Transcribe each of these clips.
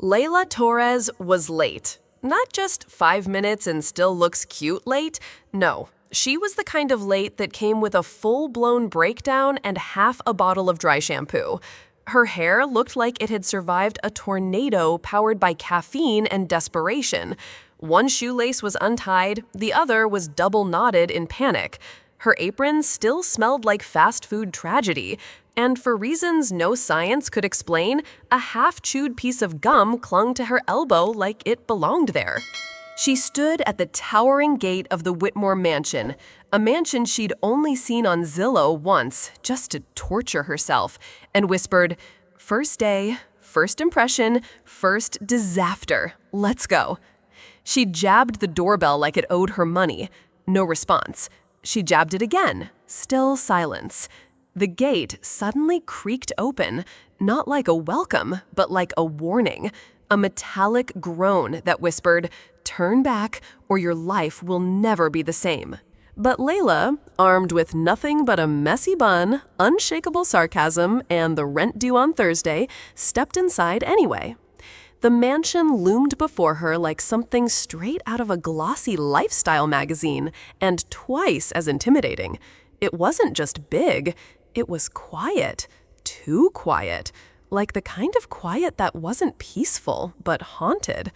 Leila Torres was late. Not just 5 minutes and still looks cute late. No, she was the kind of late that came with a full-blown breakdown and half a bottle of dry shampoo. Her hair looked like it had survived a tornado powered by caffeine and desperation. One shoelace was untied, the other was double knotted in panic. Her apron still smelled like fast food tragedy, and for reasons no science could explain, a half-chewed piece of gum clung to her elbow like it belonged there. She stood at the towering gate of the Whitmore mansion, a mansion she'd only seen on Zillow once, just to torture herself, and whispered, "First day, first impression, first disaster. Let's go." She jabbed the doorbell like it owed her money. No response. She jabbed it again. Still silence. The gate suddenly creaked open, not like a welcome, but like a warning. A metallic groan that whispered, "Turn back, or your life will never be the same." But Leila, armed with nothing but a messy bun, unshakable sarcasm, and the rent due on Thursday, stepped inside anyway. The mansion loomed before her like something straight out of a glossy lifestyle magazine, and twice as intimidating. It wasn't just big, it was quiet. Too quiet. Like the kind of quiet that wasn't peaceful, but haunted.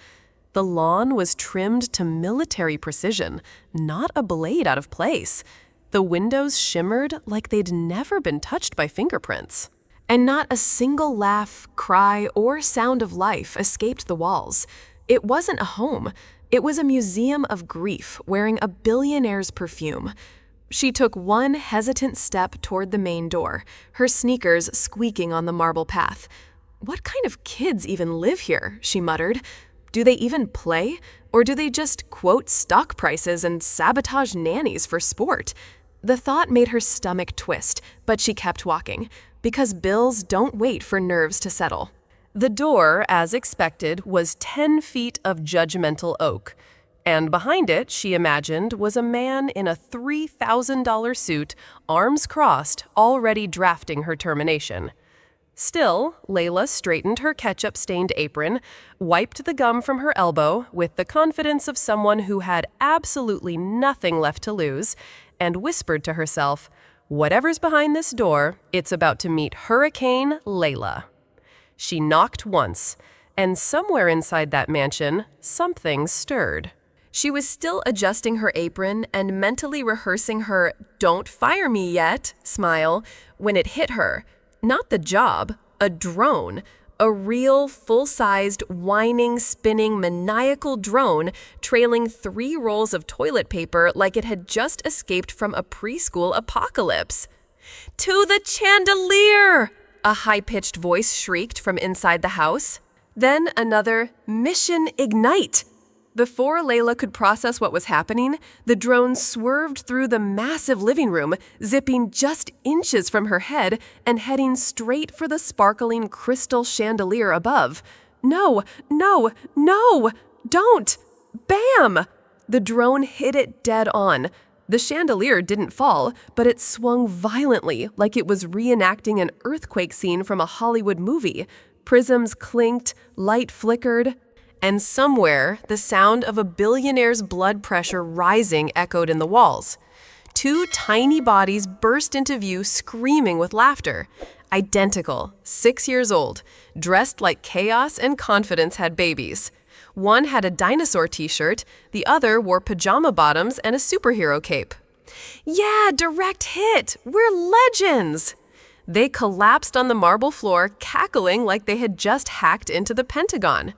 The lawn was trimmed to military precision, not a blade out of place. The windows shimmered like they'd never been touched by fingerprints. And not a single laugh, cry, or sound of life escaped the walls. It wasn't a home. It was a museum of grief wearing a billionaire's perfume. She took one hesitant step toward the main door, her sneakers squeaking on the marble path. "What kind of kids even live here?" she muttered. "Do they even play? Or do they just quote stock prices and sabotage nannies for sport?" The thought made her stomach twist, but she kept walking, because bills don't wait for nerves to settle. The door, as expected, was 10 feet of judgmental oak. And behind it, she imagined, was a man in a $3,000 suit, arms crossed, already drafting her termination. Still, Leila straightened her ketchup-stained apron, wiped the gum from her elbow with the confidence of someone who had absolutely nothing left to lose, and whispered to herself, "Whatever's behind this door, it's about to meet Hurricane Leila." She knocked once, and somewhere inside that mansion, something stirred. She was still adjusting her apron and mentally rehearsing her "don't fire me yet" smile when it hit her. Not the job, a drone. A real, full-sized, whining, spinning, maniacal drone trailing 3 rolls of toilet paper like it had just escaped from a preschool apocalypse. "To the chandelier!" a high-pitched voice shrieked from inside the house. Then another "Mission Ignite!" Before Leila could process what was happening, the drone swerved through the massive living room, zipping just inches from her head and heading straight for the sparkling crystal chandelier above. "No, no, no! Don't! Bam!" The drone hit it dead on. The chandelier didn't fall, but it swung violently like it was reenacting an earthquake scene from a Hollywood movie. Prisms clinked, light flickered. And somewhere, the sound of a billionaire's blood pressure rising echoed in the walls. 2 tiny bodies burst into view screaming with laughter. Identical, 6 years old, dressed like chaos and confidence had babies. One had a dinosaur t-shirt, the other wore pajama bottoms and a superhero cape. "Yeah, direct hit! We're legends!" They collapsed on the marble floor, cackling like they had just hacked into the Pentagon.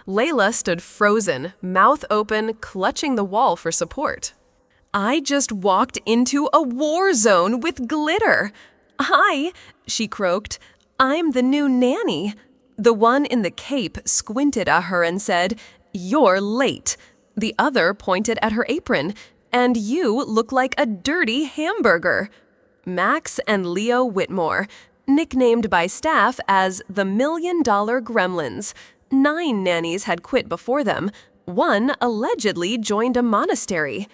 Leila stood frozen, mouth open, clutching the wall for support. "I just walked into a war zone with glitter. Hi," she croaked. "I'm the new nanny." The one in the cape squinted at her and said, "You're late." The other pointed at her apron, "And you look like a dirty hamburger." Max and Leo Whitmore, nicknamed by staff as the $1 Million Gremlins. 9 nannies had quit before them. 1 allegedly joined a monastery.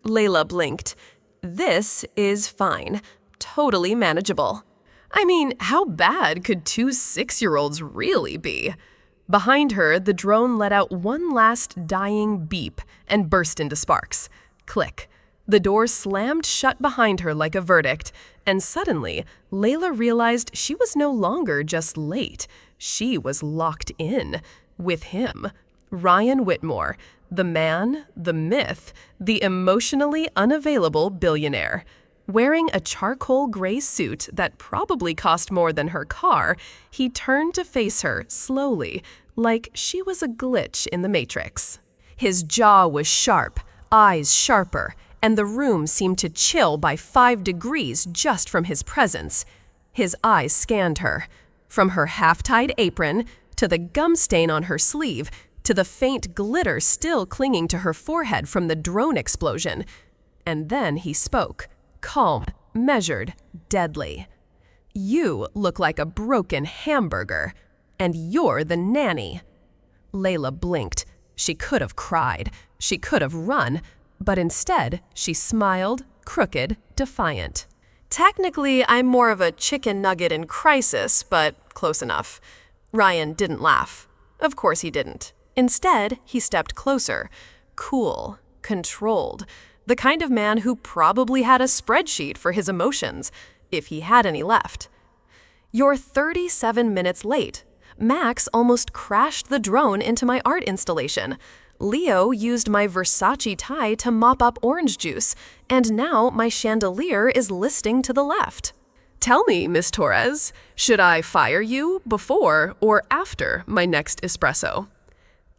Leila blinked. "This is fine. Totally manageable." I mean, how bad could 2 6-year-olds really be? Behind her, the drone let out one last dying beep and burst into sparks. Click. The door slammed shut behind her like a verdict, and suddenly, Leila realized she was no longer just late. She was locked in with him. Ryan Whitmore, the man, the myth, the emotionally unavailable billionaire. Wearing a charcoal gray suit that probably cost more than her car, he turned to face her slowly, like she was a glitch in the Matrix. His jaw was sharp, eyes sharper, and the room seemed to chill by 5 degrees just from his presence. His eyes scanned her, from her half-tied apron, to the gum stain on her sleeve, to the faint glitter still clinging to her forehead from the drone explosion. And then he spoke, calm, measured, deadly. "You look like a broken hamburger, and you're the nanny." Leila blinked. She could have cried. She could have run. But instead, she smiled, crooked, defiant. "Technically, I'm more of a chicken nugget in crisis, but close enough." Ryan didn't laugh. Of course he didn't. Instead, he stepped closer. Cool, controlled. The kind of man who probably had a spreadsheet for his emotions, if he had any left. "You're 37 minutes late. Max almost crashed the drone into my art installation. Leo used my Versace tie to mop up orange juice, and now my chandelier is listing to the left. Tell me, Miss Torres, should I fire you before or after my next espresso?"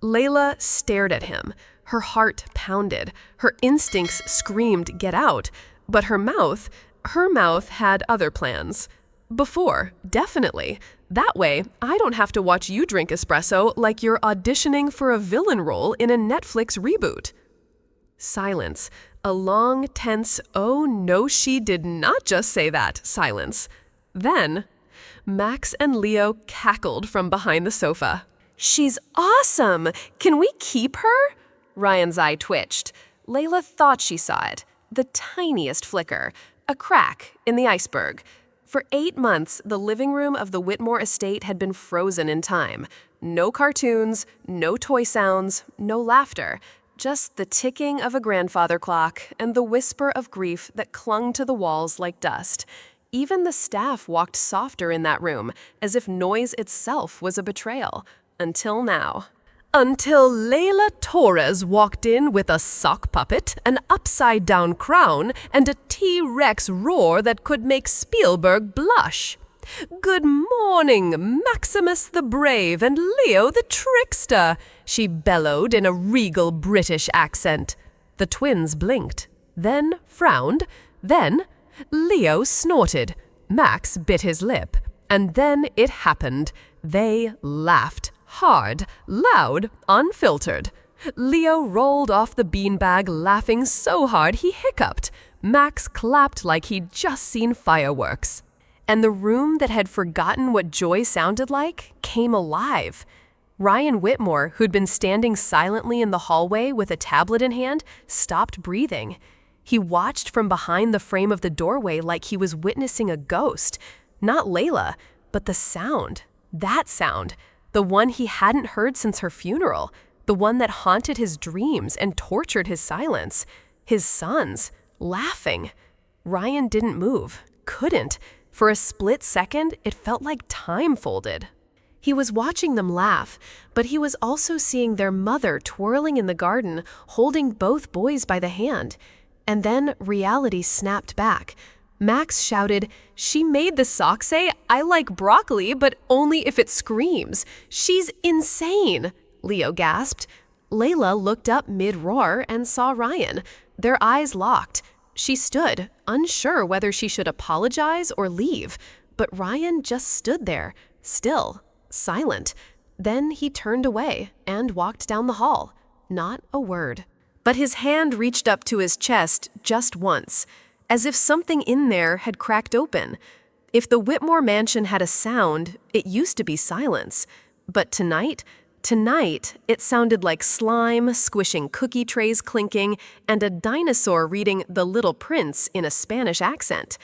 Leila stared at him. Her heart pounded. Her instincts screamed, "Get out." But her mouth had other plans. "Before, definitely. That way, I don't have to watch you drink espresso like you're auditioning for a villain role in a Netflix reboot." Silence. A long, tense, "Oh, no, she did not just say that" silence. Then, Max and Leo cackled from behind the sofa. "She's awesome! Can we keep her?" Ryan's eye twitched. Leila thought she saw it. The tiniest flicker. A crack in the iceberg. For 8 months, the living room of the Whitmore estate had been frozen in time. No cartoons, no toy sounds, no laughter. Just the ticking of a grandfather clock and the whisper of grief that clung to the walls like dust. Even the staff walked softer in that room, as if noise itself was a betrayal. Until now. Until Leila Torres walked in with a sock puppet, an upside-down crown, and a T-Rex roar that could make Spielberg blush. "Good morning, Maximus the Brave and Leo the Trickster," she bellowed in a regal British accent. The twins blinked, then frowned, then Leo snorted. Max bit his lip, and then it happened. They laughed. Hard, loud, unfiltered. Leo rolled off the beanbag laughing so hard he hiccuped. Max clapped like he'd just seen fireworks. And the room that had forgotten what joy sounded like came alive. Ryan Whitmore, who'd been standing silently in the hallway with a tablet in hand, stopped breathing. He watched from behind the frame of the doorway like he was witnessing a ghost. Not Leila, but the sound. That sound. The one he hadn't heard since her funeral. The one that haunted his dreams and tortured his silence. His sons, laughing. Ryan didn't move. Couldn't. For a split second, it felt like time folded. He was watching them laugh, but he was also seeing their mother twirling in the garden, holding both boys by the hand. And then reality snapped back. Max shouted, "She made the sock say, 'I like broccoli, but only if it screams.' She's insane," Leo gasped. Leila looked up mid-roar and saw Ryan. Their eyes locked. She stood, unsure whether she should apologize or leave. But Ryan just stood there, still, silent. Then he turned away and walked down the hall. Not a word. But his hand reached up to his chest just once, as if something in there had cracked open. If the Whitmore mansion had a sound, it used to be silence. But tonight, it sounded like slime squishing cookie trays clinking and a dinosaur reading The Little Prince in a Spanish accent.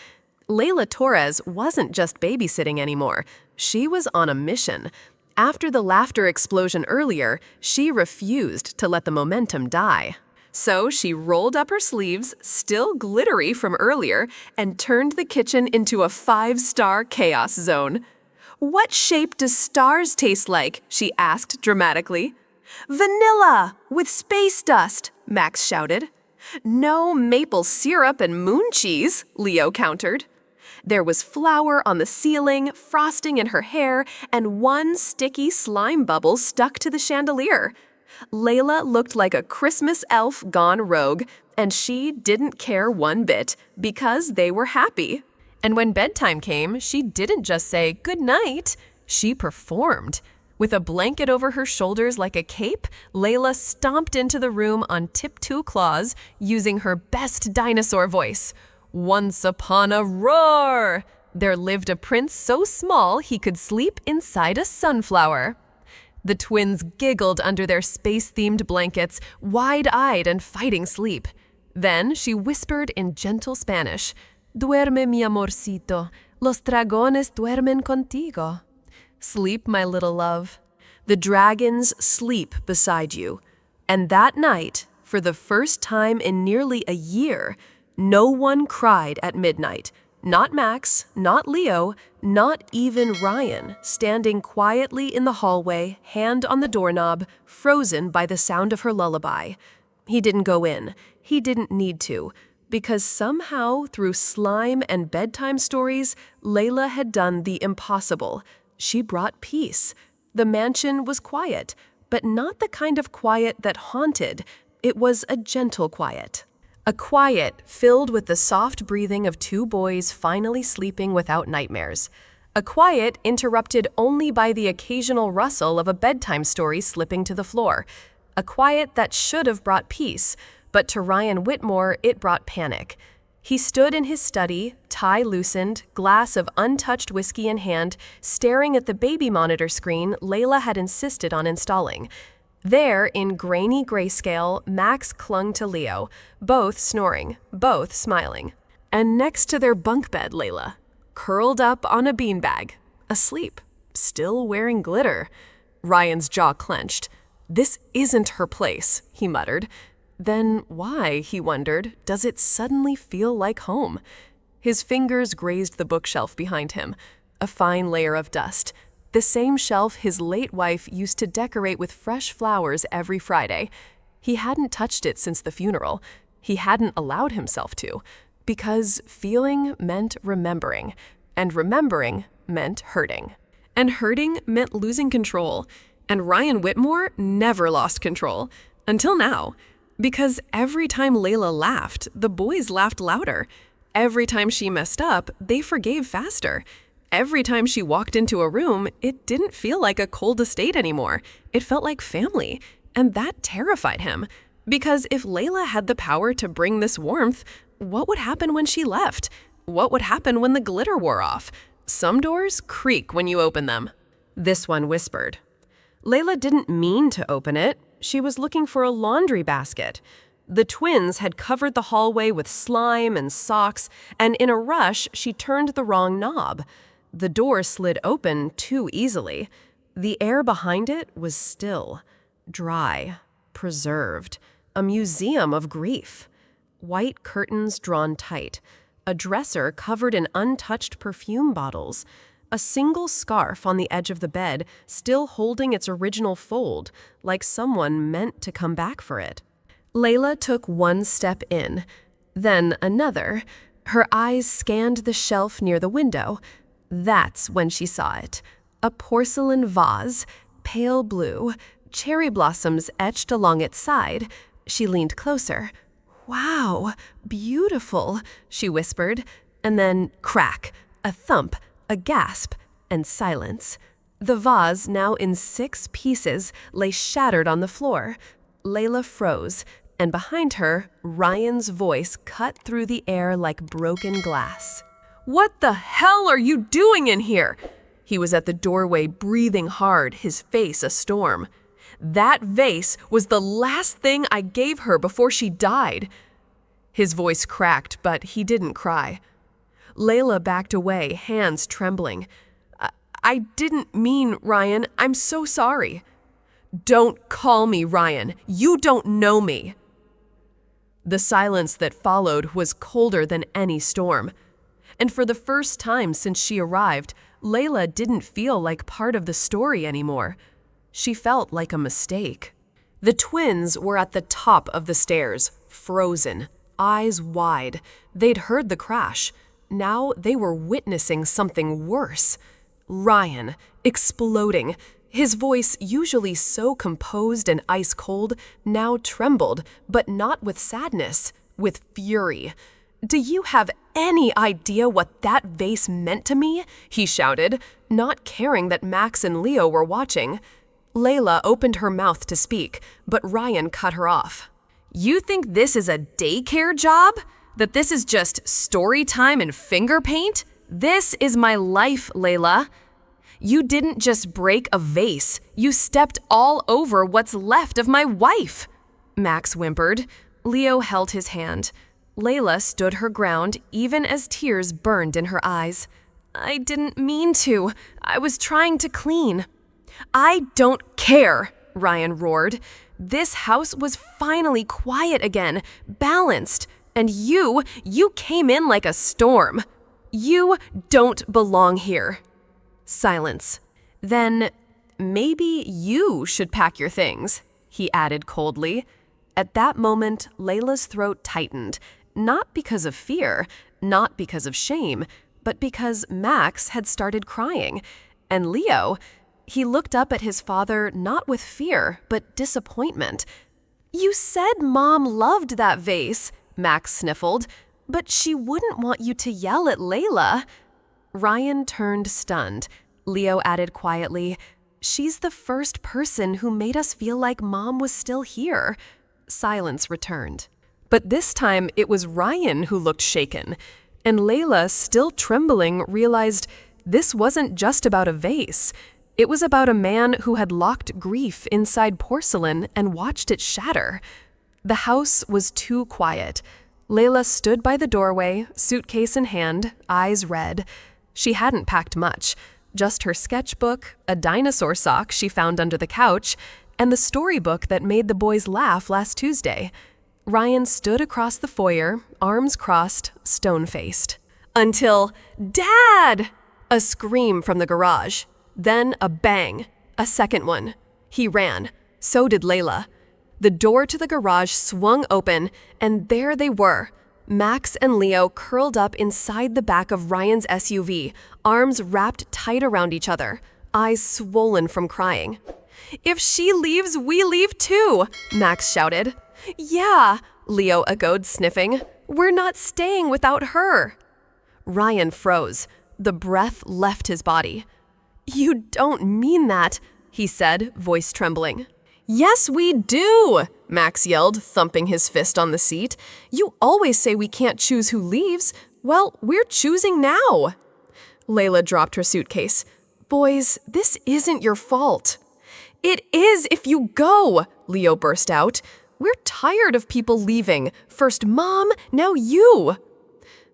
Leila Torres wasn't just babysitting anymore. She was on a mission. After the laughter explosion earlier, she refused to let the momentum die. So she rolled up her sleeves, still glittery from earlier, and turned the kitchen into a 5-star chaos zone. "What shape does stars taste like?" she asked dramatically. "Vanilla, with space dust," Max shouted. "No maple syrup and moon cheese," Leo countered. There was flour on the ceiling, frosting in her hair, and one sticky slime bubble stuck to the chandelier. Leila looked like a Christmas elf gone rogue, and she didn't care one bit, because they were happy. And when bedtime came, she didn't just say good night, she performed. With a blanket over her shoulders like a cape, Leila stomped into the room on tip-toe claws, using her best dinosaur voice. "Once upon a roar, there lived a prince so small he could sleep inside a sunflower." The twins giggled under their space-themed blankets, wide-eyed and fighting sleep. Then she whispered in gentle Spanish, "Duerme, mi amorcito, los dragones duermen contigo." Sleep, my little love. The dragons sleep beside you. And that night, for the first time in nearly a year, no one cried at midnight. Not Max, not Leo, not even Ryan, standing quietly in the hallway, hand on the doorknob, frozen by the sound of her lullaby. He didn't go in. He didn't need to. Because somehow, through slime and bedtime stories, Leila had done the impossible. She brought peace. The mansion was quiet, but not the kind of quiet that haunted. It was a gentle quiet. A quiet filled with the soft breathing of two boys finally sleeping without nightmares. A quiet interrupted only by the occasional rustle of a bedtime story slipping to the floor. A quiet that should have brought peace, but to Ryan Whitmore, it brought panic. He stood in his study, tie loosened, glass of untouched whiskey in hand, staring at the baby monitor screen Leila had insisted on installing. There, in grainy grayscale, Max clung to Leo, both snoring, both smiling. And next to their bunk bed, Leila, curled up on a beanbag, asleep, still wearing glitter. Ryan's jaw clenched. "This isn't her place," he muttered. Then why, he wondered, does it suddenly feel like home? His fingers grazed the bookshelf behind him, a fine layer of dust. The same shelf his late wife used to decorate with fresh flowers every Friday. He hadn't touched it since the funeral. He hadn't allowed himself to, because feeling meant remembering, and remembering meant hurting. And hurting meant losing control. And Ryan Whitmore never lost control, until now. Because every time Leila laughed, the boys laughed louder. Every time she messed up, they forgave faster. Every time she walked into a room, it didn't feel like a cold estate anymore. It felt like family, and that terrified him. Because if Leila had the power to bring this warmth, what would happen when she left? What would happen when the glitter wore off? Some doors creak when you open them. This one whispered. Leila didn't mean to open it. She was looking for a laundry basket. The twins had covered the hallway with slime and socks, and in a rush, she turned the wrong knob. The door slid open too easily. The air behind it was still, dry, preserved, a museum of grief. White curtains drawn tight, a dresser covered in untouched perfume bottles, a single scarf on the edge of the bed still holding its original fold, like someone meant to come back for it. Leila took one step in, then another. Her eyes scanned the shelf near the window. That's when she saw it. A porcelain vase, pale blue, cherry blossoms etched along its side. She leaned closer. "Wow, beautiful," she whispered. And then crack, a thump, a gasp, and silence. The vase, now in 6 pieces, lay shattered on the floor. Leila froze, and behind her, Ryan's voice cut through the air like broken glass. "What the hell are you doing in here?" He was at the doorway, breathing hard, his face a storm. "That vase was the last thing I gave her before she died." His voice cracked, but he didn't cry. Leila backed away, hands trembling. I didn't mean, Ryan. I'm so sorry. Don't call me Ryan. You don't know me. The silence that followed was colder than any storm. And for the first time since she arrived, Leila didn't feel like part of the story anymore. She felt like a mistake. The twins were at the top of the stairs, frozen, eyes wide. They'd heard the crash. Now they were witnessing something worse. Ryan, exploding. His voice, usually so composed and ice-cold, now trembled, but not with sadness, with fury. "Do you have any idea what that vase meant to me?" he shouted, not caring that Max and Leo were watching. Leila opened her mouth to speak, but Ryan cut her off. "You think this is a daycare job? That this is just story time and finger paint? This is my life, Leila. You didn't just break a vase. You stepped all over what's left of my wife," Max whimpered. Leo held his hand. Leila stood her ground, even as tears burned in her eyes. "I didn't mean to. I was trying to clean." "I don't care," Ryan roared. "This house was finally quiet again, balanced, and you came in like a storm. You don't belong here." Silence. "Then maybe you should pack your things," he added coldly. At that moment, Leila's throat tightened, not because of fear, not because of shame, but because Max had started crying. And Leo, he looked up at his father not with fear, but disappointment. "You said Mom loved that vase," Max sniffled, "but she wouldn't want you to yell at Leila." Ryan turned stunned. Leo added quietly, "She's the first person who made us feel like Mom was still here." Silence returned. But this time it was Ryan who looked shaken, and Leila, still trembling, realized this wasn't just about a vase. It was about a man who had locked grief inside porcelain and watched it shatter. The house was too quiet. Leila stood by the doorway, suitcase in hand, eyes red. She hadn't packed much, just her sketchbook, a dinosaur sock she found under the couch, and the storybook that made the boys laugh last Tuesday. Ryan stood across the foyer, arms crossed, stone-faced. Until, "Dad!" A scream from the garage. Then a bang. A second one. He ran. So did Leila. The door to the garage swung open, and there they were. Max and Leo curled up inside the back of Ryan's SUV, arms wrapped tight around each other, eyes swollen from crying. "If she leaves, we leave too," Max shouted. "Yeah," Leo echoed, sniffing. "We're not staying without her." Ryan froze. The breath left his body. "You don't mean that," he said, voice trembling. "Yes, we do," Max yelled, thumping his fist on the seat. "You always say we can't choose who leaves. Well, we're choosing now." Leila dropped her suitcase. "Boys, this isn't your fault." "It is if you go," Leo burst out. "We're tired of people leaving. First Mom, now you."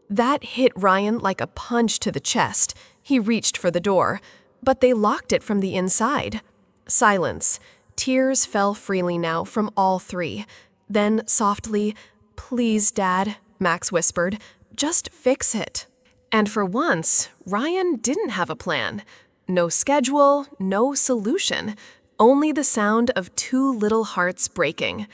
That hit Ryan like a punch to the chest. He reached for the door, but they locked it from the inside. Silence. Tears fell freely now from all three. Then, softly, "Please, Dad," Max whispered, "just fix it." And for once, Ryan didn't have a plan. No schedule, no solution. Only the sound of two little hearts breaking.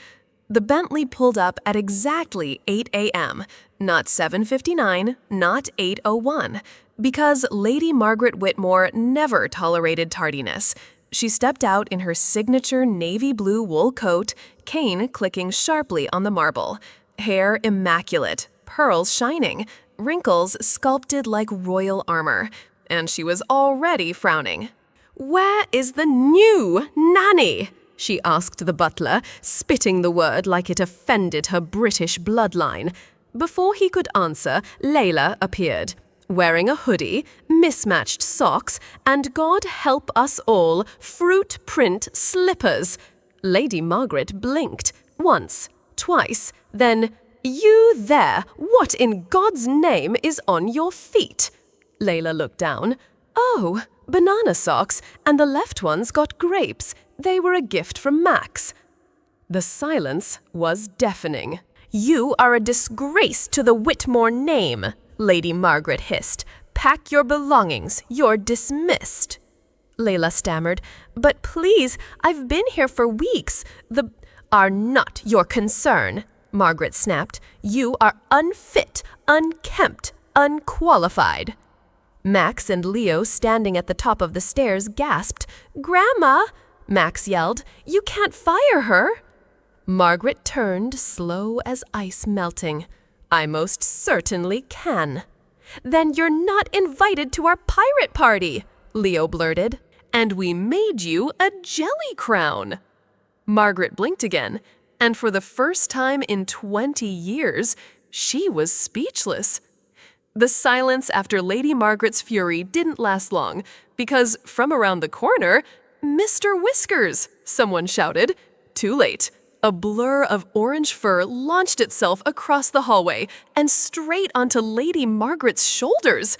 The Bentley pulled up at exactly 8 a.m., not 7:59, not 8:01, because Lady Margaret Whitmore never tolerated tardiness. She stepped out in her signature navy blue wool coat, cane clicking sharply on the marble, hair immaculate, pearls shining, wrinkles sculpted like royal armor, and she was already frowning. "Where is the new nanny?" she asked the butler, spitting the word like it offended her British bloodline. Before he could answer, Leila appeared, wearing a hoodie, mismatched socks, and God help us all, fruit print slippers. Lady Margaret blinked, once, twice, then, "You there, what in God's name is on your feet?" Leila looked down. "Oh, banana socks, and the left one's got grapes. They were a gift from Max." The silence was deafening. "You are a disgrace to the Whitmore name," Lady Margaret hissed. "Pack your belongings. You're dismissed." Leila stammered. "But please, I've been here for weeks. The are not your concern," Margaret snapped. "You are unfit, unkempt, unqualified." Max and Leo, standing at the top of the stairs, gasped. "Grandma," Max yelled, "you can't fire her." Margaret turned, slow as ice melting. "I most certainly can." "Then you're not invited to our pirate party," Leo blurted. "And we made you a jelly crown." Margaret blinked again, and for the first time in 20 years, she was speechless. The silence after Lady Margaret's fury didn't last long, because from around the corner, "Mr. Whiskers!" someone shouted. Too late. A blur of orange fur launched itself across the hallway and straight onto Lady Margaret's shoulders.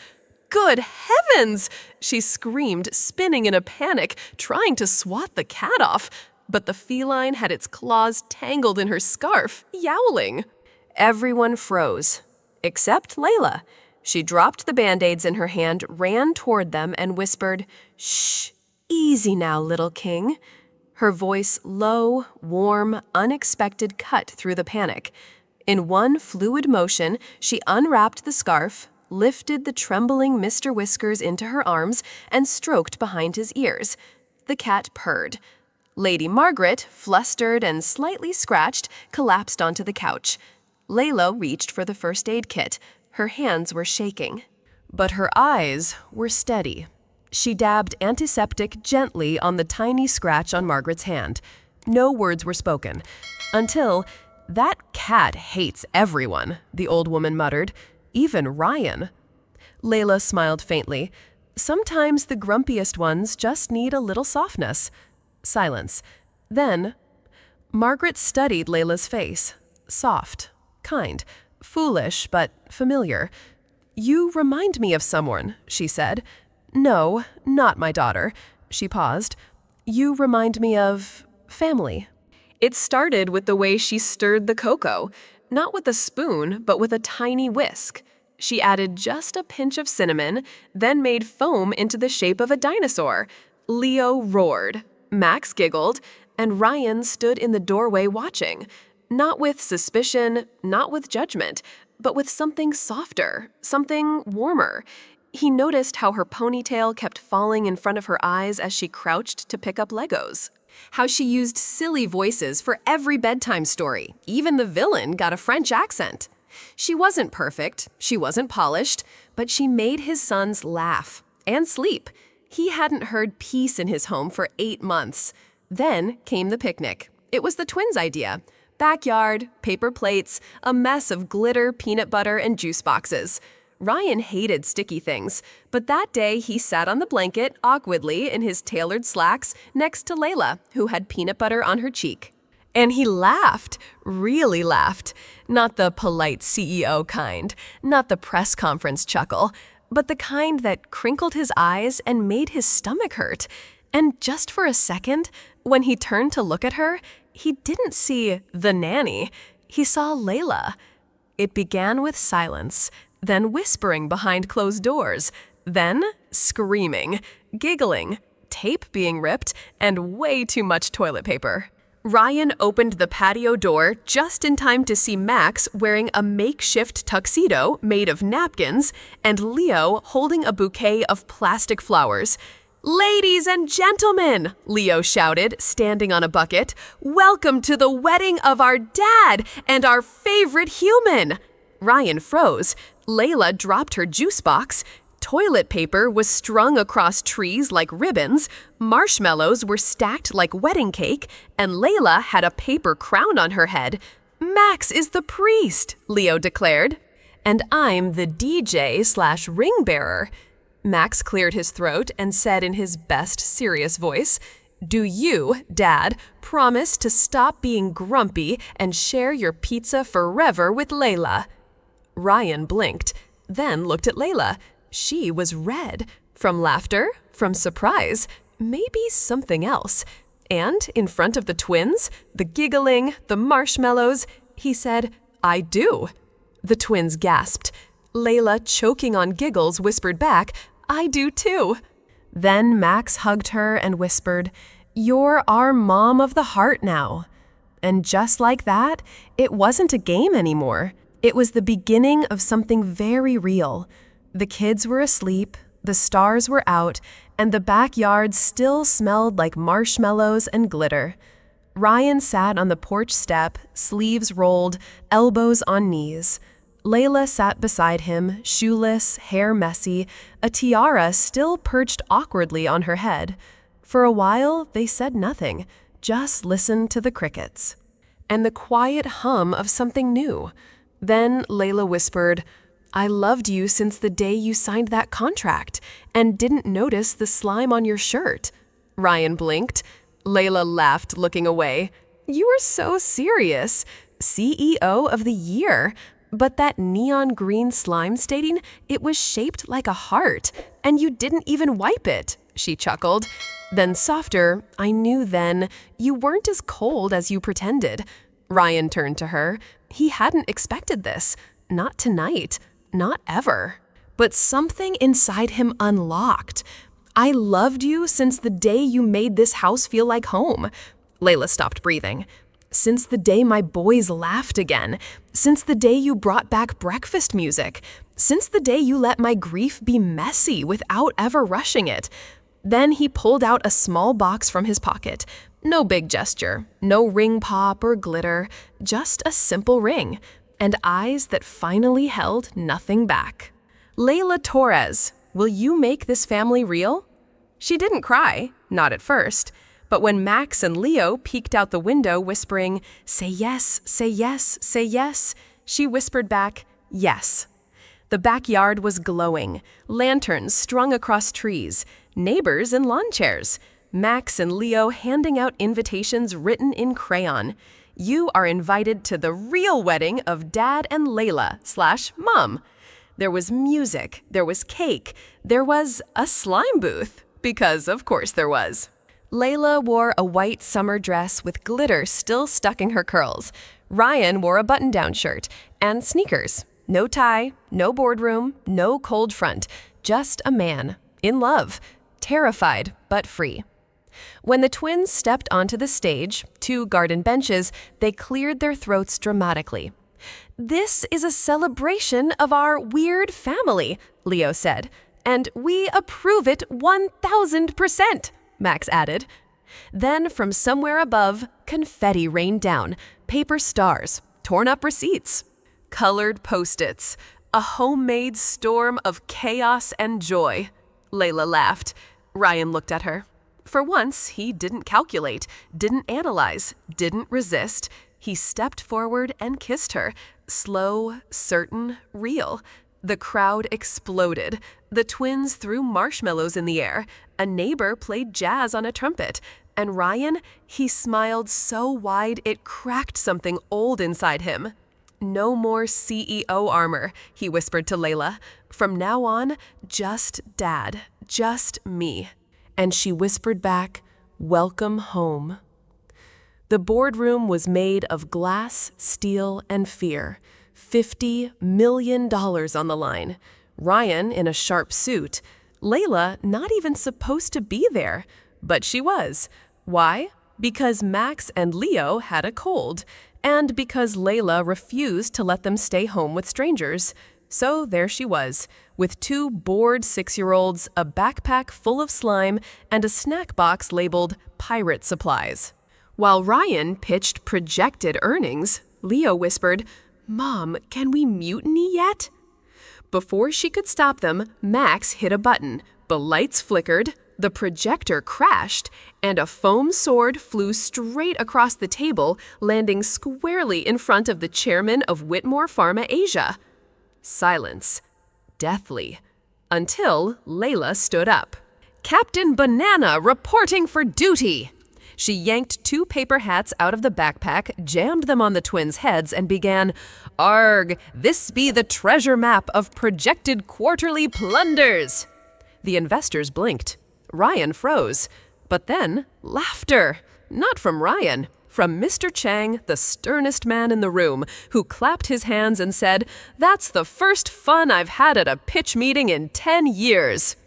"Good heavens!" she screamed, spinning in a panic, trying to swat the cat off. But the feline had its claws tangled in her scarf, yowling. Everyone froze, except Leila. She dropped the Band-Aids in her hand, ran toward them, and whispered, "Shh, easy now, little king." Her voice, low, warm, unexpected, cut through the panic. In one fluid motion, she unwrapped the scarf, lifted the trembling Mr. Whiskers into her arms, and stroked behind his ears. The cat purred. Lady Margaret, flustered and slightly scratched, collapsed onto the couch. Leila reached for the first aid kit. Her hands were shaking. But her eyes were steady. She dabbed antiseptic gently on the tiny scratch on Margaret's hand. No words were spoken. Until, "That cat hates everyone," the old woman muttered. "Even Ryan." Leila smiled faintly. "Sometimes the grumpiest ones just need a little softness." Silence. Then, Margaret studied Leila's face. Soft, kind, foolish, but familiar. "You remind me of someone," she said. "No, not my daughter." She paused. "You remind me of family." It started with the way she stirred the cocoa, not with a spoon, but with a tiny whisk. She added just a pinch of cinnamon, then made foam into the shape of a dinosaur. Leo roared. Max giggled, and Ryan stood in the doorway watching, not with suspicion, not with judgment, but with something softer, something warmer. He noticed how her ponytail kept falling in front of her eyes as she crouched to pick up Legos. How she used silly voices for every bedtime story. Even the villain got a French accent. She wasn't perfect, she wasn't polished, but she made his sons laugh and sleep. He hadn't heard peace in his home for 8 months. Then came the picnic. It was the twins' idea. Backyard, paper plates, a mess of glitter, peanut butter, and juice boxes. Ryan hated sticky things, but that day he sat on the blanket, awkwardly, in his tailored slacks, next to Leila, who had peanut butter on her cheek. And he laughed, really laughed. Not the polite CEO kind, not the press conference chuckle, but the kind that crinkled his eyes and made his stomach hurt. And just for a second, when he turned to look at her, he didn't see the nanny. He saw Leila. It began with silence, then whispering behind closed doors, then screaming, giggling, tape being ripped, and way too much toilet paper. Ryan opened the patio door just in time to see Max wearing a makeshift tuxedo made of napkins and Leo holding a bouquet of plastic flowers. "Ladies and gentlemen," Leo shouted, standing on a bucket, "welcome to the wedding of our dad and our favorite human." Ryan froze. Leila dropped her juice box. Toilet paper was strung across trees like ribbons, marshmallows were stacked like wedding cake, and Leila had a paper crown on her head. "Max is the priest," Leo declared. "And I'm the DJ/ring bearer." Max cleared his throat and said in his best serious voice, "Do you, Dad, promise to stop being grumpy and share your pizza forever with Leila?" Ryan blinked, then looked at Leila. She was red, from laughter, from surprise, maybe something else. And in front of the twins, the giggling, the marshmallows, he said, "I do." The twins gasped. Leila, choking on giggles, whispered back, "I do too." Then Max hugged her and whispered, "You're our mom of the heart now." And just like that, it wasn't a game anymore. It was the beginning of something very real. The kids were asleep, the stars were out, and the backyard still smelled like marshmallows and glitter. Ryan sat on the porch step, sleeves rolled, elbows on knees. Leila sat beside him, shoeless, hair messy, a tiara still perched awkwardly on her head. For a while, they said nothing, just listened to the crickets. And the quiet hum of something new. Then Leila whispered, "I loved you since the day you signed that contract and didn't notice the slime on your shirt." Ryan blinked. Leila laughed, looking away. "You were so serious. CEO of the year. But that neon green slime stating, it was shaped like a heart, and you didn't even wipe it," she chuckled. Then softer, "I knew then, you weren't as cold as you pretended." Ryan turned to her. He hadn't expected this. Not tonight. Not ever. But something inside him unlocked. "I loved you since the day you made this house feel like home." Leila stopped breathing. "Since the day my boys laughed again. Since the day you brought back breakfast music. Since the day you let my grief be messy without ever rushing it." Then he pulled out a small box from his pocket. No big gesture, no ring pop or glitter, just a simple ring, and eyes that finally held nothing back. "Leila Torres, will you make this family real?" She didn't cry, not at first. But when Max and Leo peeked out the window whispering, "Say yes, say yes, say yes," she whispered back, "Yes." The backyard was glowing, lanterns strung across trees, neighbors in lawn chairs, Max and Leo handing out invitations written in crayon. "You are invited to the real wedding of Dad and Leila/Mom." There was music, there was cake, there was a slime booth, because of course there was. Leila wore a white summer dress with glitter still stuck in her curls. Ryan wore a button-down shirt and sneakers. No tie, no boardroom, no cold front. Just a man, in love, terrified but free. When the twins stepped onto the stage, 2 garden benches, they cleared their throats dramatically. "This is a celebration of our weird family," Leo said. "And we approve it 1000%. Max added. Then from somewhere above, confetti rained down, paper stars, torn up receipts, colored Post-its, a homemade storm of chaos and joy. Leila laughed. Ryan looked at her. For once, he didn't calculate, didn't analyze, didn't resist. He stepped forward and kissed her, slow, certain, real. The crowd exploded. The twins threw marshmallows in the air. A neighbor played jazz on a trumpet. And Ryan, he smiled so wide it cracked something old inside him. "No more CEO armor," he whispered to Leila. "From now on, just Dad, just me." And she whispered back, "Welcome home." The boardroom was made of glass, steel, and fear. $50 million on the line. Ryan in a sharp suit. Leila not even supposed to be there, but she was. Why? Because Max and Leo had a cold, and because Leila refused to let them stay home with strangers. So there she was, with 2 bored 6-year-olds, a backpack full of slime, and a snack box labeled Pirate Supplies. While Ryan pitched projected earnings, Leo whispered, "Mom, can we mutiny yet?" Before she could stop them, Max hit a button. The lights flickered, the projector crashed, and a foam sword flew straight across the table, landing squarely in front of the chairman of Whitmore Pharma Asia. Silence. Deathly. Until Leila stood up. "Captain Banana reporting for duty!" She yanked 2 paper hats out of the backpack, jammed them on the twins' heads, and began, "Arg, this be the treasure map of projected quarterly plunders." The investors blinked. Ryan froze. But then, laughter. Not from Ryan. From Mr. Chang, the sternest man in the room, who clapped his hands and said, "That's the first fun I've had at a pitch meeting in 10 years."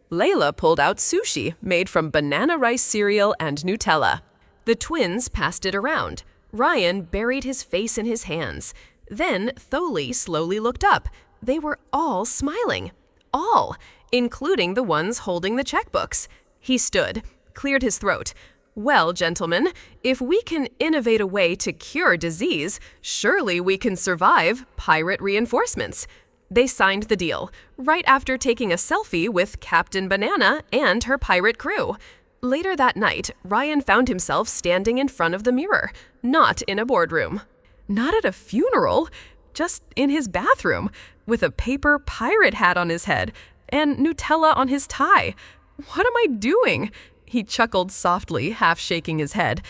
Leila pulled out sushi made from banana rice cereal and Nutella. The twins passed it around. Ryan buried his face in his hands. Then Tholi slowly looked up. They were all smiling. All, including the ones holding the checkbooks. He stood, cleared his throat. "Well, gentlemen, if we can innovate a way to cure disease, surely we can survive pirate reinforcements." They signed the deal, right after taking a selfie with Captain Banana and her pirate crew. Later that night, Ryan found himself standing in front of the mirror, not in a boardroom. Not at a funeral, just in his bathroom, with a paper pirate hat on his head and Nutella on his tie. "What am I doing?" He chuckled softly, half shaking his head.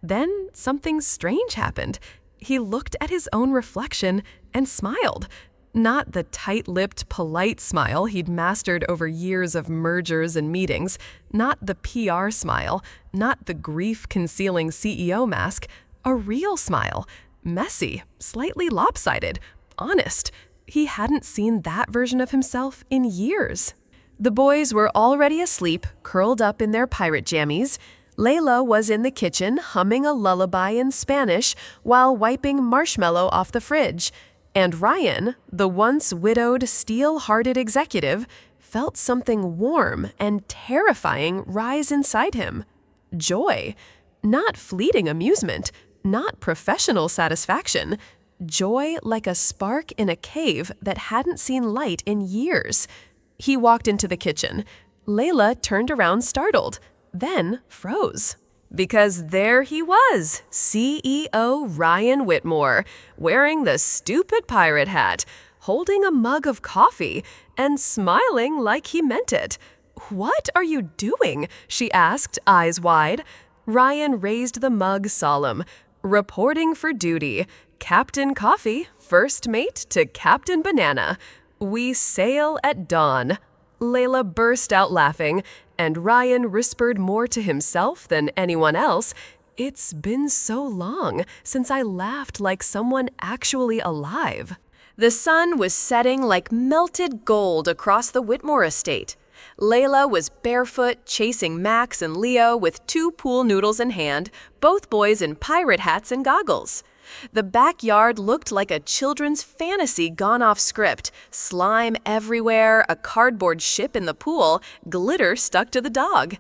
Then something strange happened. He looked at his own reflection and smiled. Not the tight-lipped, polite smile he'd mastered over years of mergers and meetings. Not the PR smile. Not the grief-concealing CEO mask. A real smile. Messy, slightly lopsided, honest. He hadn't seen that version of himself in years. The boys were already asleep, curled up in their pirate jammies. Leila was in the kitchen humming a lullaby in Spanish while wiping marshmallow off the fridge. And Ryan, the once widowed, steel-hearted executive, felt something warm and terrifying rise inside him. Joy. Not fleeting amusement, not professional satisfaction. Joy like a spark in a cave that hadn't seen light in years. He walked into the kitchen. Leila turned around startled, then froze. Because there he was, CEO Ryan Whitmore, wearing the stupid pirate hat, holding a mug of coffee, and smiling like he meant it. "What are you doing?" she asked, eyes wide. Ryan raised the mug solemn. "Reporting for duty. Captain Coffee, first mate to Captain Banana. We sail at dawn." Leila burst out laughing, and Ryan whispered more to himself than anyone else. "It's been so long since I laughed like someone actually alive." The sun was setting like melted gold across the Whitmore estate. Leila was barefoot, chasing Max and Leo with 2 pool noodles in hand, both boys in pirate hats and goggles. The backyard looked like a children's fantasy gone off script. Slime everywhere, a cardboard ship in the pool, glitter stuck to the dog.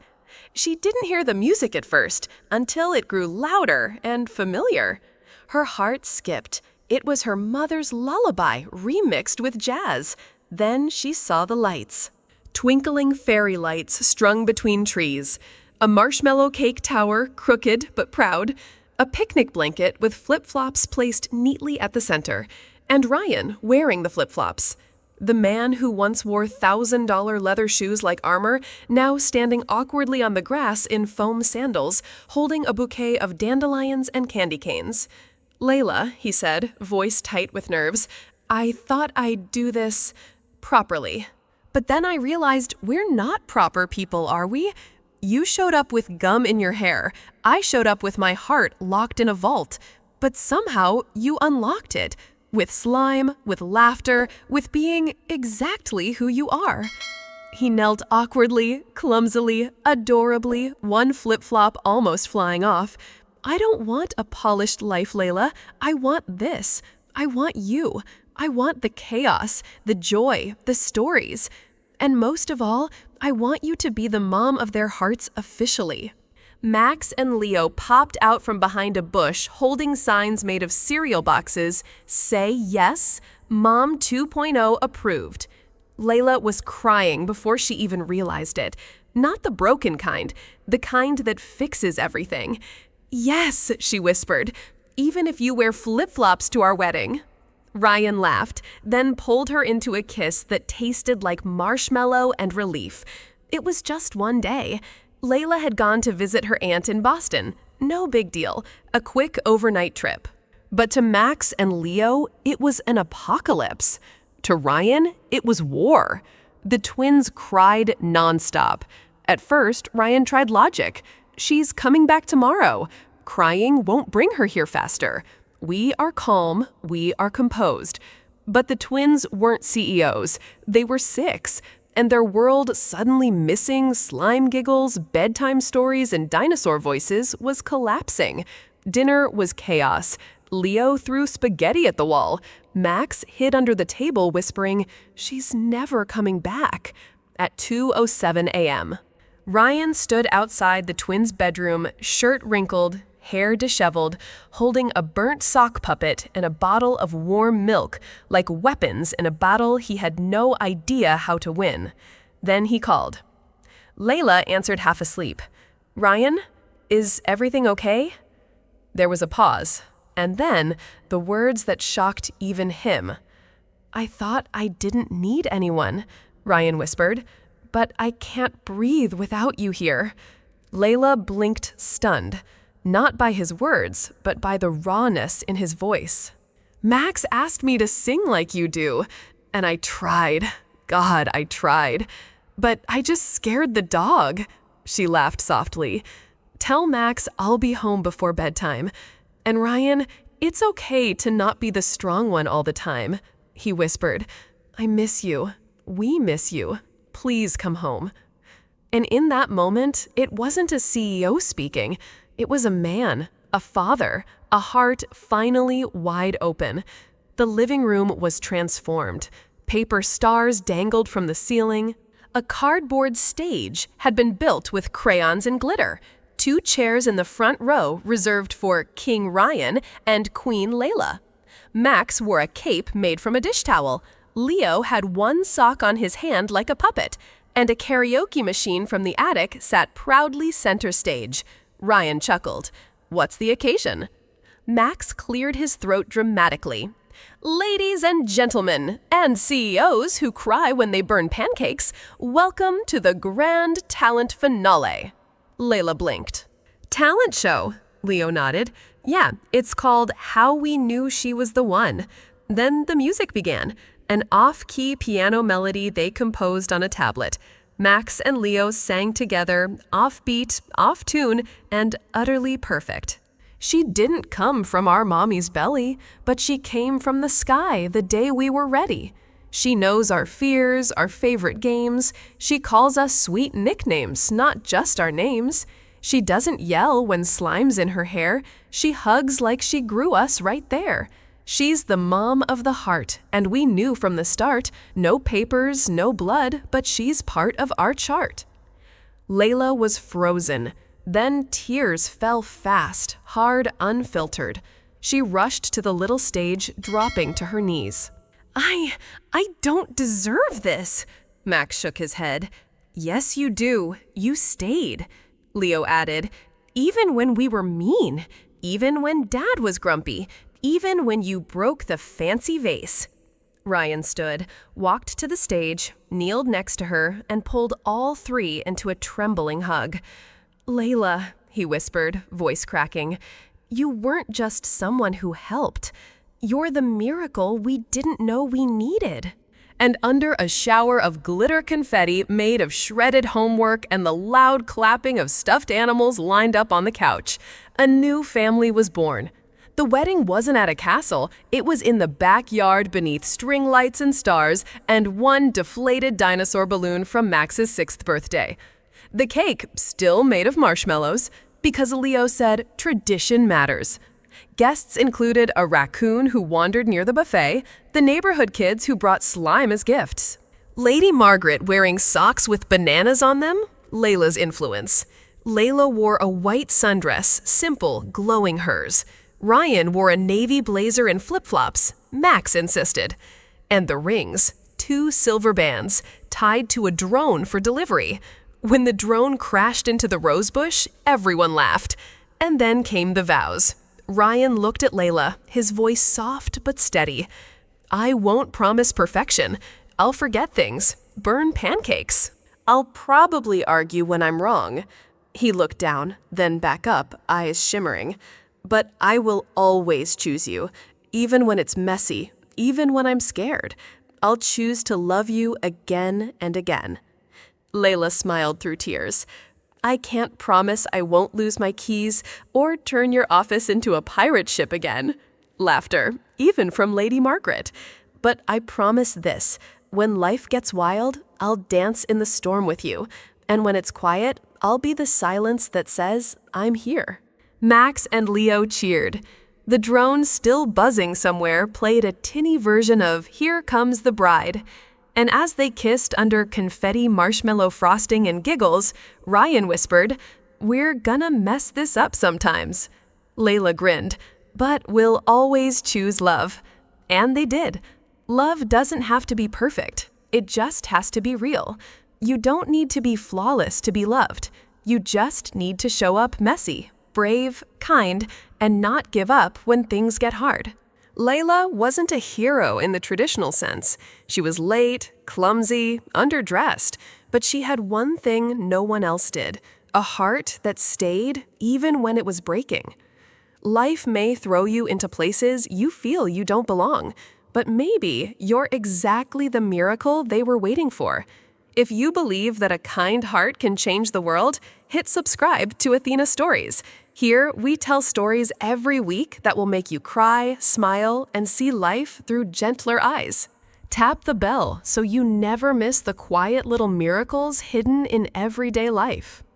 She didn't hear the music at first, until it grew louder and familiar. Her heart skipped. It was her mother's lullaby remixed with jazz. Then she saw the lights. Twinkling fairy lights strung between trees. A marshmallow cake tower, crooked but proud. A picnic blanket with flip-flops placed neatly at the center, and Ryan wearing the flip-flops. The man who once wore $1,000 leather shoes like armor, now standing awkwardly on the grass in foam sandals, holding a bouquet of dandelions and candy canes. "Leila," he said, voice tight with nerves, "I thought I'd do this properly. But then I realized we're not proper people, are we? You showed up with gum in your hair. I showed up with my heart locked in a vault. But somehow you unlocked it. With slime, with laughter, with being exactly who you are." He knelt awkwardly, clumsily, adorably, one flip-flop almost flying off. "I don't want a polished life, Leila. I want this. I want you. I want the chaos, the joy, the stories. And most of all, I want you to be the mom of their hearts officially." Max and Leo popped out from behind a bush holding signs made of cereal boxes. "Say yes, Mom 2.0 approved." Leila was crying before she even realized it. Not the broken kind, the kind that fixes everything. "Yes," she whispered, "even if you wear flip-flops to our wedding." Ryan laughed, then pulled her into a kiss that tasted like marshmallow and relief. It was just one day. Leila had gone to visit her aunt in Boston. No big deal, a quick overnight trip. But to Max and Leo, it was an apocalypse. To Ryan, it was war. The twins cried nonstop. At first, Ryan tried logic. She's coming back tomorrow. Crying won't bring her here faster. We are calm, we are composed. But the twins weren't CEOs. They were 6, and their world suddenly missing slime giggles, bedtime stories, and dinosaur voices was collapsing. Dinner was chaos. Leo threw spaghetti at the wall. Max hid under the table whispering, "She's never coming back," at 2:07 a.m. Ryan stood outside the twins' bedroom, shirt wrinkled, hair disheveled, holding a burnt sock puppet and a bottle of warm milk, like weapons in a battle he had no idea how to win. Then he called. Leila answered half asleep. "Ryan, is everything okay?" There was a pause, and then the words that shocked even him. "I thought I didn't need anyone," Ryan whispered, "but I can't breathe without you here." Leila blinked, stunned, not by his words, but by the rawness in his voice. "Max asked me to sing like you do, and I tried. God, I tried. But I just scared the dog." She laughed softly. "Tell Max I'll be home before bedtime. And Ryan, it's okay to not be the strong one all the time," he whispered. "I miss you. We miss you. Please come home." And in that moment, it wasn't a CEO speaking. It was a man, a father, a heart finally wide open. The living room was transformed. Paper stars dangled from the ceiling. A cardboard stage had been built with crayons and glitter. 2 chairs in the front row reserved for King Ryan and Queen Leila. Max wore a cape made from a dish towel. Leo had one sock on his hand like a puppet, and a karaoke machine from the attic sat proudly center stage. Ryan chuckled. "What's the occasion?" Max cleared his throat dramatically. "Ladies and gentlemen, and CEOs who cry when they burn pancakes, welcome to the grand talent finale." Leila blinked. "Talent show," Leo nodded. "Yeah, it's called How We Knew She Was the One." Then the music began, an off-key piano melody they composed on a tablet. Max and Leo sang together, off-beat, off-tune, and utterly perfect. She didn't come from our mommy's belly, but she came from the sky the day we were ready. She knows our fears, our favorite games. She calls us sweet nicknames, not just our names. She doesn't yell when slime's in her hair. She hugs like she grew us right there. She's the mom of the heart, and we knew from the start, no papers, no blood, but she's part of our chart. Leila was frozen. Then tears fell fast, hard, unfiltered. She rushed to the little stage, dropping to her knees. I don't deserve this," Max shook his head. "Yes, you do. You stayed," Leo added. "Even when we were mean, even when Dad was grumpy, even when you broke the fancy vase." Ryan stood, walked to the stage, kneeled next to her, and pulled all 3 into a trembling hug. "Leila," he whispered, voice cracking, "you weren't just someone who helped. You're the miracle we didn't know we needed." And under a shower of glitter confetti made of shredded homework and the loud clapping of stuffed animals lined up on the couch, a new family was born. The wedding wasn't at a castle, it was in the backyard beneath string lights and stars and one deflated dinosaur balloon from Max's 6th birthday. The cake still made of marshmallows, because Leo said tradition matters. Guests included a raccoon who wandered near the buffet, the neighborhood kids who brought slime as gifts. Lady Margaret wearing socks with bananas on them, Leila's influence. Leila wore a white sundress, simple, glowing hers. Ryan wore a navy blazer and flip-flops, Max insisted. And the rings, 2 silver bands, tied to a drone for delivery. When the drone crashed into the rosebush, everyone laughed. And then came the vows. Ryan looked at Leila, his voice soft but steady. "I won't promise perfection. I'll forget things, burn pancakes. I'll probably argue when I'm wrong." He looked down, then back up, eyes shimmering. "But I will always choose you, even when it's messy, even when I'm scared. I'll choose to love you again and again." Leila smiled through tears. "I can't promise I won't lose my keys or turn your office into a pirate ship again." Laughter, even from Lady Margaret. "But I promise this, when life gets wild, I'll dance in the storm with you. And when it's quiet, I'll be the silence that says, I'm here." Max and Leo cheered. The drone, still buzzing somewhere, played a tinny version of "Here Comes the Bride." And as they kissed under confetti, marshmallow frosting, and giggles, Ryan whispered, "We're gonna mess this up sometimes." Leila grinned, "But we'll always choose love." And they did. Love doesn't have to be perfect. It just has to be real. You don't need to be flawless to be loved. You just need to show up messy, brave, kind, and not give up when things get hard. Leila wasn't a hero in the traditional sense. She was late, clumsy, underdressed, but she had one thing no one else did: a heart that stayed even when it was breaking. Life may throw you into places you feel you don't belong, but maybe you're exactly the miracle they were waiting for. If you believe that a kind heart can change the world, hit subscribe to Athena Stories. Here, we tell stories every week that will make you cry, smile, and see life through gentler eyes. Tap the bell so you never miss the quiet little miracles hidden in everyday life.